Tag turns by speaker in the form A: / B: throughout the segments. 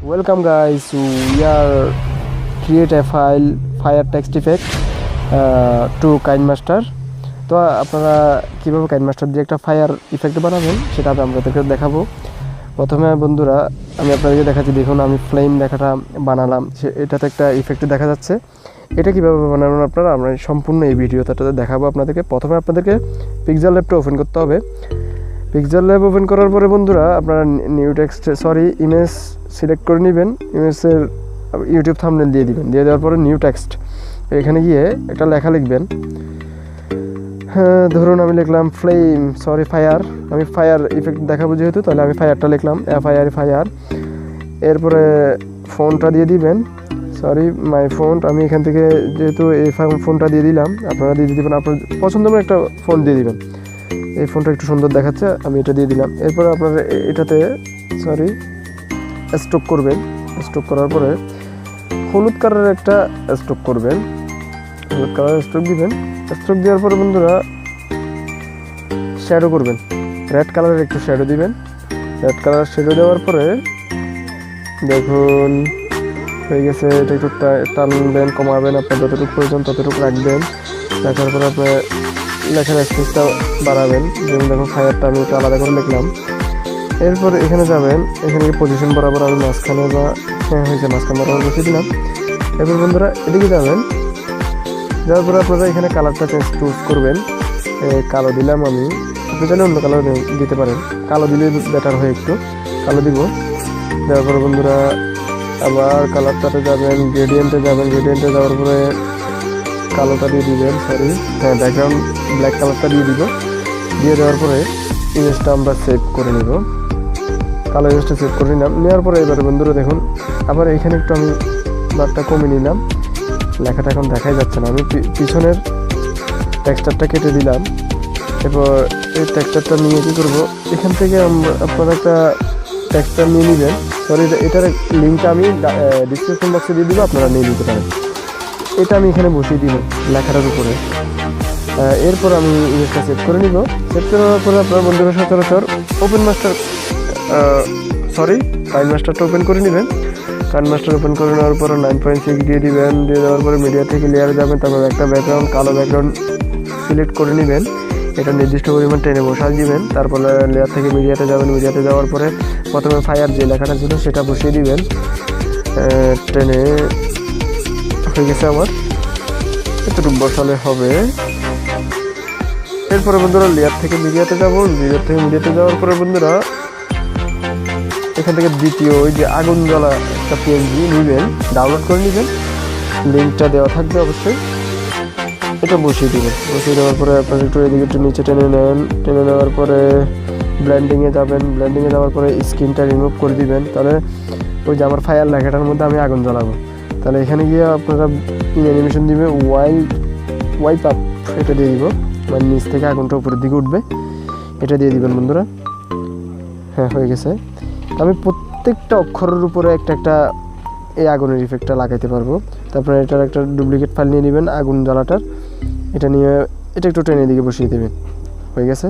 A: Welcome guys, so we are create a fire text effect to KineMaster. তো আপনারা কিভাবে KineMaster দিয়ে একটা ফায়ার ইফেক্ট বানাবেন সেটা আমি আপনাদেরকে দেখাবো। প্রথমে বন্ধুরা আমি আপনাদেরকে দেখাচ্ছি, দেখুন আমি ফ্লেম লেখাটা বানালাম, এটাতে একটা ইফেক্ট দেখা যাচ্ছে। এটা কিভাবে বানাবেন আপনারা আমরা সম্পূর্ণ এই ভিডিওটাতে দেখাবো আপনাদেরকে। প্রথমে আপনাদেরকে PixelLabটা ওপেন করতে হবে। PixelLab ওপেন করার পরে বন্ধুরা আপনারা নিউ টেক্সট ইমেজ সিলেক্ট করে নেবেন, ইমেজের ইউটিউব থাম্বনেল দিয়ে দিবেন, দিয়ে দেওয়ার পরে নিউ টেক্সট এখানে গিয়ে একটা লেখা লিখবেন। ধরুন আমি লিখলাম ফায়ার, আমি ফায়ার ইফেক্ট দেখাবো যেহেতু, তাহলে আমি ফায়ারটা লিখলাম ফায়ার। এরপরে ফোনটা দিয়ে দিবেন, মাই ফোন, আমি এখান থেকে যেহেতু এই ফোনটা দিয়ে দিলাম, আপনারা দিয়ে দিবেন আপনার পছন্দ মতো একটা ফোন দিয়ে দিবেন। এই ফোনটা একটু সুন্দর দেখাচ্ছে, আমি এটা দিয়ে দিলাম। এরপর আপনারা এটাতে স্ট্রোক করবেন, স্ট্রোক করার পরে হলুদ কালারের একটা স্ট্রোক করবেন, হলুদ কালারের স্ট্রোক দিবেন। স্ট্রোক দেওয়ার পরে বন্ধুরা শ্যাডো করবেন, রেড কালারের একটু শ্যাডো দিবেন। রেড কালার শ্যাডো দেওয়ার পরে দেখুন হয়ে গেছে। এটা একটু টানবেন, কমাবেন, আপনার যতটুকু প্রয়োজন ততটুকু রাখবেন। রাখার পরে আপনার লেখার স্পেসটা বাড়াবেন। যেমন দেখুন ফায়ারটা আমি একটু আলাদা করে লিখলাম। এরপর এখানে যাবেন, এখানে পজিশন বরাবর আমি মাঝখানে হয়েছে মাঝখানে বরাবর বসিয়ে দিলাম। এরপর বন্ধুরা এদিকে যাবেন, যাওয়ার পরে আপনারা এখানে কালারটা চুজ করবেন। কালো দিলাম আমি, আপনি চাইলে অন্য কালার দিতে পারেন, কালো দিলে বেটার হয়, একটু কালো দিব। দেওয়ার পরে বন্ধুরা আবার কালারটাতে যাবেন, গ্রেডিয়েন্টে যাবেন, গ্রেডিয়েন্টে যাওয়ার পরে কালোটা দিয়ে দিবেন, ব্যাকগ্রাউন্ড ব্ল্যাক কালারটা দিয়ে দিব। দিয়ে দেওয়ার পরে ইমেজটা আমরা সেভ করে নিব, কালো ইমেজটা সেভ করে নিলাম। নেওয়ার পরে এবারে বন্ধুরা দেখুন আবার এখানে একটু আমি বারটা কমিয়ে নিলাম, লেখাটা এখন দেখাই যাচ্ছে না। আমি পিছনের টেক্সচারটা কেটে দিলাম। এরপর এই টেক্সচারটা নিয়ে কী করবো, এখান থেকে আপনারা একটা টেক্সচার নিয়ে নেবেন। এটার লিঙ্কটা আমি ডিসক্রিপশন বক্সে দিয়ে দিব, আপনারা নিয়ে নিতে পারেন। এটা আমি এখানে বসিয়ে দিব লেখাটার উপরে। এরপর আমি ইমেজটা সেভ করে নিব। সেভ করার পরে আপনার বন্ধুরা সচরাচর KineMasterটা ওপেন করে নেবেন। KineMaster ওপেন করে নেওয়ার পরে 9.6 দিয়ে দিবেন। দিয়ে দেওয়ার পরে মিডিয়া থেকে লেয়ারে যাবেন, তারপর একটা ব্যাকগ্রাউন্ড কালো ব্যাকগ্রাউন্ড সিলেক্ট করে নেবেন। এটা নির্দিষ্ট পরিমাণ টেনে বসাই দিবেন। তারপরে লেয়ার থেকে মিডিয়াতে যাবেন, মিডিয়াতে যাওয়ার পরে প্রথমে ফায়ার যে লেখাটা ছিল সেটা বসিয়ে দিবেন। টেনে হয়ে গেছে আমার, এতটুকু বসালে হবে। এরপরে বন্ধুরা লেয়ার থেকে মিডিয়াতে যাবো, লেয়ার থেকে মিডিয়াতে যাওয়ার পরে বন্ধুরা এখান থেকে দ্বিতীয় ওই যে আগুন জ্বলা একটা PNG নেবেন, ডাউনলোড করে নেবেন, লিঙ্কটা দেওয়া থাকবে অবশ্যই। এটা বসিয়ে দেবেন, বসিয়ে দেওয়ার পরে আপনার একটু এদিকে একটু নিচে টেনে নেন। টেনে নেওয়ার পরে ব্লেন্ডিংয়ে যাবেন, ব্লেন্ডিংয়ে যাওয়ার পরে স্ক্রিনটা রিমুভ করে দিবেন। তাহলে ওই যে আমার ফায়ার লেখাটার মধ্যে আমি আগুন জ্বালাবো, তাহলে এখানে গিয়ে আপনারা অ্যানিমেশন দিবে ওয়াইপ আপ, এটা দিয়ে দিব, মানে নিচ থেকে আগুনটা উপরের দিকে উঠবে, এটা দিয়ে দিবেন বন্ধুরা। হয়ে গেছে। আমি প্রত্যেকটা অক্ষরের উপরে একটা এই আগুনের ইফেক্টটা লাগাইতে পারবো। তারপরে এটার একটা ডুপ্লিকেট ফাইল নিয়ে নেবেন আগুন জ্বালাটার, এটা নিয়ে এটা একটু টেনে দিকে বসিয়ে দেবেন। হয়ে গেছে,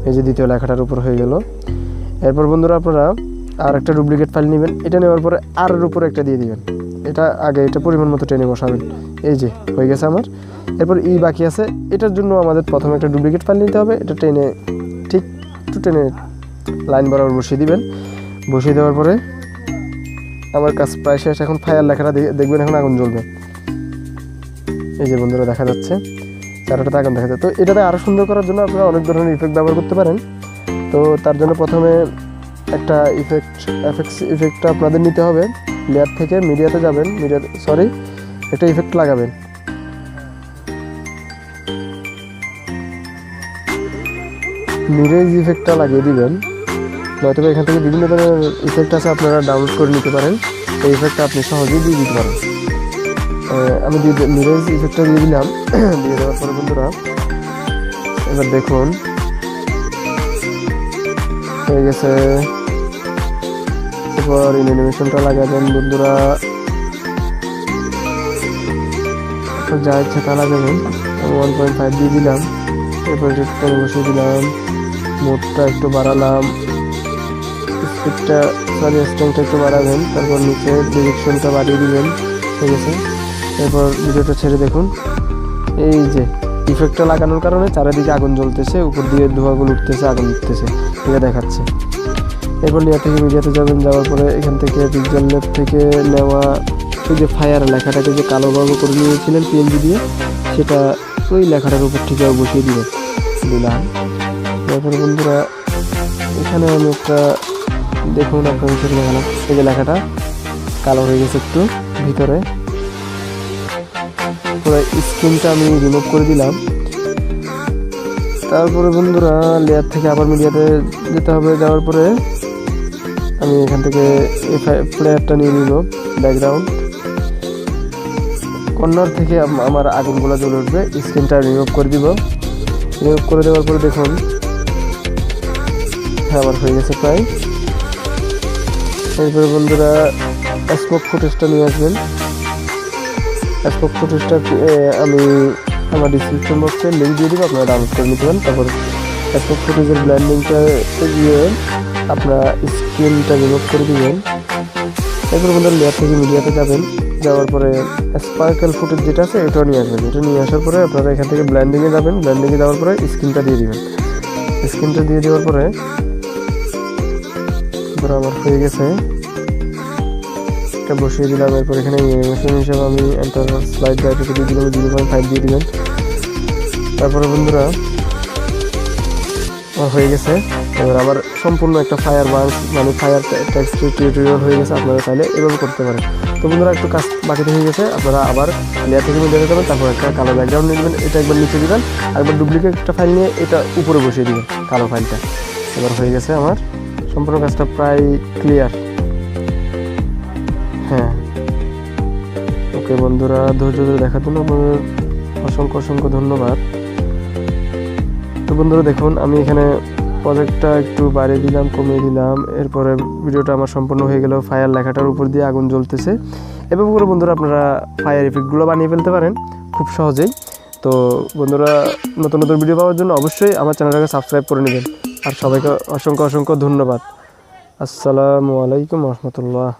A: এই যে দ্বিতীয় লেখাটার উপর হয়ে গেল। এরপর বন্ধুরা আপনারা আর একটা ডুপ্লিকেট ফাইল নেবেন, এটা নেওয়ার পরে আর এর উপরে একটা দিয়ে দিবেন। এটা আগে এটা পরিমাণ মতো টেনে বসাবেন। এই যে হয়ে গেছে আমার। এরপর বাকি আছে, এটার জন্য আমাদের প্রথমে একটা ডুপ্লিকেট ফাইল নিতে হবে। এটা টেনে ঠিক একটু টেনে লাইন বরাবর বসিয়ে দিবেন। বসিয়ে দেওয়ার পরে আমার কাজ প্রায় শেষ। এখন ফায়ার লেখাটা দেখবেন এখন আগুন জ্বলবে। এই যে বন্ধুরা দেখা যাচ্ছে চারোটাতে আগুন দেখা যাচ্ছে। তো এটাতে আরও সুন্দর করার জন্য আপনারা অনেক ধরনের ইফেক্ট ব্যবহার করতে পারেন। তো তার জন্য প্রথমে একটা ইফেক্টটা আপনাদের নিতে হবে। লেয়ার থেকে মিডিয়াতে যাবেন, একটা ইফেক্ট লাগাবেন। মিরেজ ইফেক্টটা লাগিয়ে দিবেন, নয়তো এখান থেকে বিভিন্ন ধরনের ইফেক্ট আছে, আপনারা ডাউনলোড করে নিতে পারেন। এই ইফেক্টটা আপনি সহজেই দিয়ে দিতে পারেন। আমি মিরেজ ইফেক্টটা দিয়ে দিলাম। দিয়ে দেওয়ার পরে বন্ধুরা এবার দেখুন হয়ে গেছে। এরপর অ্যানিমেশনটা লাগাবেন বন্ধুরা, যা ইচ্ছা তা লাগাবেন। 1.5 দিয়ে দিলাম। এরপর একটু বসিয়ে দিলাম, মোডটা একটু বাড়ালাম, স্পিডটা সরি স্ট্রেংথটা একটু বাড়াবেন, তারপর নিচে ডিরেকশনটা বাড়িয়ে দিবেন। ঠিক আছে, এরপর ভিডিওটা ছেড়ে দেখুন। এই যে ইফেক্টটা লাগানোর কারণে চারিদিকে আগুন জ্বলতেছে, উপর দিয়ে ধোঁয়াগুলো উঠতেছে, আগুন উঠতেছে, এটা দেখাচ্ছে। এরপর লেয়ার থেকে মিডিয়াতে যাবেন, যাওয়ার পরে এখান থেকে পিক্সেলল্যাব থেকে নেওয়া ওই যে ফায়ার লেখাটাকে যে কালোভাবে করে নিয়েছিলেন পিএনজি দিয়ে, সেটা ওই লেখাটার উপর থেকে বসিয়ে দিলাম। তারপরে বন্ধুরা এখানে আমি একটা দেখুন আপনার হিসেবে দেখালাম, এই যে লেখাটা কালো হয়ে গেছে একটু ভিতরে, পুরো স্ক্রিনটা আমি রিমুভ করে দিলাম। তারপরে বন্ধুরা লেয়ার থেকে আবার মিডিয়াতে যেতে হবে, যাওয়ার পরে আমি এখান থেকে এই প্লেয়ারটা নিয়ে নিব, ব্যাকগ্রাউন্ড কর্নার থেকে আমার আগুনগুলো জ্বলে উঠবে, স্ক্রিনটা রিমুভ করে দিব। রিমুভ করে দেওয়ার পরে দেখুন হ্যাঁ আমার হয়ে গেছে প্রায়। এরপরে বন্ধুরা স্মোক ফুটেজটা নিয়ে আসবেন। স্মোক ফুটেজটা আমি আমার ডিসক্রিপশন বক্সে লিঙ্ক দিয়ে দিব, আপনারা ডাউনলোড করে নিতে পারেন। তারপর স্মোক ফুটেজের ব্লেন্ডিংটা দিয়ে আপনারা স্ক্রিনটা রিমুভ করে দিবেন। এরপর বন্ধুরা লেয়ার থেকে মিডিয়াতে যাবেন, যাওয়ার পরে স্পার্কেল ফুটেজ যেটা আছে এটাও নিয়ে আসবেন। এটা নিয়ে আসার পরে আপনারা এখান থেকে ব্লেন্ডিংয়ে যাবেন, ব্লেন্ডিংয়ে যাওয়ার পরে স্ক্রিনটা দিয়ে দিবেন। স্ক্রিনটা দিয়ে দেওয়ার পরে আমার হয়ে গেছে, এটা বসিয়ে দিলাম। এরপর এখানে অ্যানিমেশন হিসেবে আমি এন্টার স্লাইড ড্রাইভে দিয়ে দিলাম, 0.5 দিয়ে দিবেন। তারপরে বন্ধুরা আমার হয়ে গেছে। এবার আমার সম্পূর্ণ একটা ফায়ার বার্ন মানে ফায়ার টেক্সট টিউটোরিয়াল হয়ে গেছে, আপনারা চাইলে এভাবে করতে পারেন। তো বন্ধুরা একটু কাজ বাকিতে হয়ে গেছে, আপনারা আবার লেয়ার থেকে মিডিয়াতে যাবেন, তারপর একটা কালো ব্যাকগ্রাউন্ড নিয়ে নেবেন, এটা একবার নিচে দিবেন, একবার ডুপ্লিকেট একটা ফাইল নিয়ে এটা উপরে বসিয়ে দিবেন কালো ফাইলটা। এবার হয়ে গেছে আমার সম্পূর্ণ কাজটা প্রায় ক্লিয়ার। হ্যাঁ ওকে বন্ধুরা, ধৈর্য ধরে দেখার জন্য আপনাদের অসংখ্য ধন্যবাদ। তো বন্ধুরা দেখুন আমি এখানে প্রজেক্টটা একটু বাড়িয়ে দিলাম, কমিয়ে দিলাম, এরপরে ভিডিওটা আমার সম্পূর্ণ হয়ে গেল। ফায়ার লেখাটার উপর দিয়ে আগুন জ্বলতেছে। এভাবে করে বন্ধুরা আপনারা ফায়ার ইফেক্টগুলো বানিয়ে ফেলতে পারেন খুব সহজেই। তো বন্ধুরা নতুন ভিডিও পাওয়ার জন্য অবশ্যই আমার চ্যানেলটাকে সাবস্ক্রাইব করে নেবেন। আর সবাইকে অসংখ্য ধন্যবাদ। আসসালামু আলাইকুম রহমতুল্লাহ।